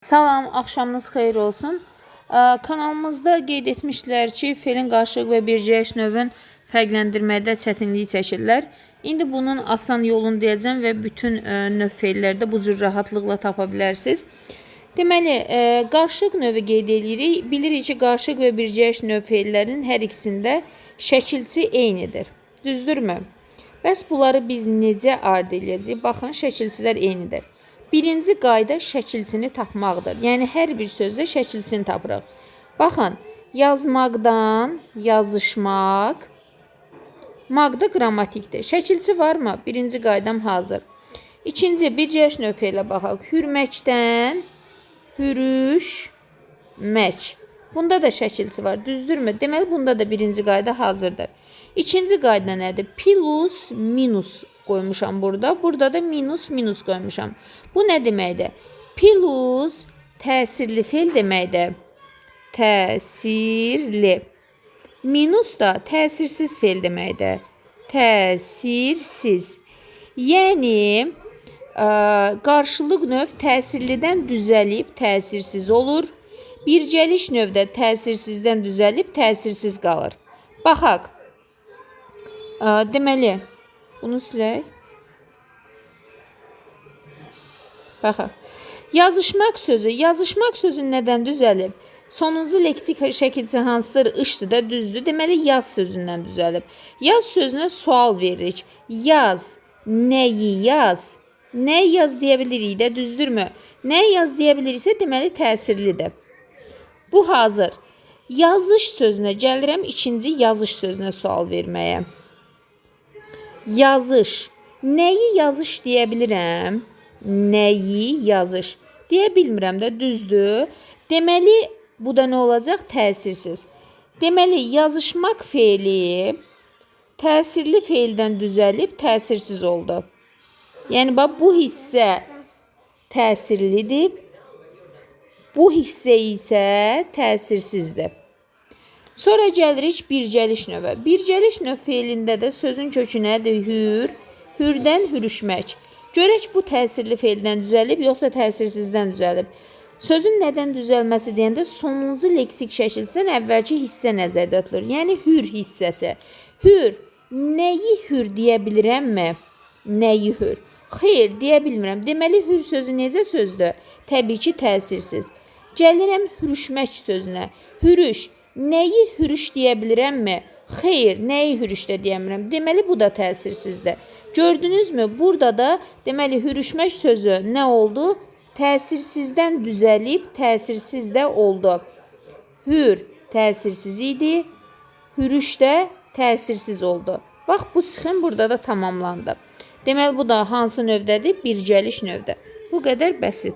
Salam, axşamınız xeyir olsun. Kanalımızda qeyd etmişlər ki, felin qarşılıq və bircəyiş növün fərqləndirmədə çətinlik çəkirlər. İndi bunun asan yolunu deyəcəm və bütün növ fellərdə bu cür rahatlıqla tapa bilərsiniz. Deməli, qarşılıq növü qeyd edirik. Bilirik ki, qarşılıq və bircəyiş növ fellərinin hər ikisində şəkilçi eynidir. Düzdürmü? Bəs bunları biz necə ard edəcəyik? Baxın, şəkilçilər eynidir. Birinci qayda şəkilçini tapmaqdır. Yəni, hər bir sözdə şəkilçini tapırıq. Baxın, yazmaqdan yazışmaq, maqda qrammatikdir. Şəkilçi varmı? Birinci qaydam hazır. İkinci, bircəyiş növ feilə baxaq. Hürməkdən hürüşmək. Bunda da şəkilçi var, düzdürmü? Deməli, bunda da birinci qayda hazırdır. İkinci qayda nədir? Plus, minus qoymuşam burada. Burada da minus, minus qoymuşam. Bu nə deməkdir? Plus təsirli feil deməkdir. Təsirli. Minus da təsirsiz feil deməkdir. Təsirsiz. Yəni, qarşılıq növ təsirlidən düzəlib təsirsiz olur. Bircəliş növdə təsirsizdən düzəlib təsirsiz qalır. Baxaq. Deməli, bunu silək. Baxaq. Yazışmaq sözü nədən düzəlib? Sonuncu leksik şəkilçi hansıdır? Işdır da, düzdür. Deməli, yaz sözündən düzəlib. Yaz sözünə sual veririk. Yaz, nəyi yaz? Nə yaz deyə bilirik də, düzdürmü? Nə yaz deyə biliriksə, deməli, təsirlidir. Bu hazır. Yazış sözünə gəlirəm, ikinci yazış sözünə sual verməyə. Yazış. Nəyi yazış deyə bilirəm? Nəyi yazış? Deyə bilmirəm də, düzdür. Deməli, bu da nə olacaq? Təsirsiz. Deməli, yazışmaq feili təsirli feildən düzəlib təsirsiz oldu. Yəni, bax, bu hissə təsirlidir. Bu hissə isə təsirsizdir. Sonra gəlirik bircəliş növə. Bircəliş növ feilində də sözün kökü nədir? Hür, hürdən hürüşmək. Görək bu təsirli feildən düzəlib, yoxsa təsirsizdən düzəlib. Sözün nədən düzəlməsi deyəndə sonuncu leksik şəkildən əvvəlki hissə nəzərdə tutulur. Yəni, hür hissəsi. Hür, nəyi hür deyə bilirəmmi? Nəyi hür? Xeyr, deyə bilmirəm. Deməli, hür sözü necə sözdür? Təbii ki, təsirsiz. Gəlirəm hürüşmək sözünə. Hürüş, nəyi hürüş deyə bilirəmmi? Xeyr, nəyi hürüş də deyəmirəm. Deməli, bu da təsirsizdir. Gördünüzmü? Burada da deməli, hürüşmək sözü nə oldu? Təsirsizdən düzəlib, təsirsiz də oldu. Hür təsirsiz idi, hürüş də təsirsiz oldu. Bax, bu sxem burada da tamamlandı. Deməli, bu da hansı növdədir? Bircəliş növdə. Bu qədər bəsit.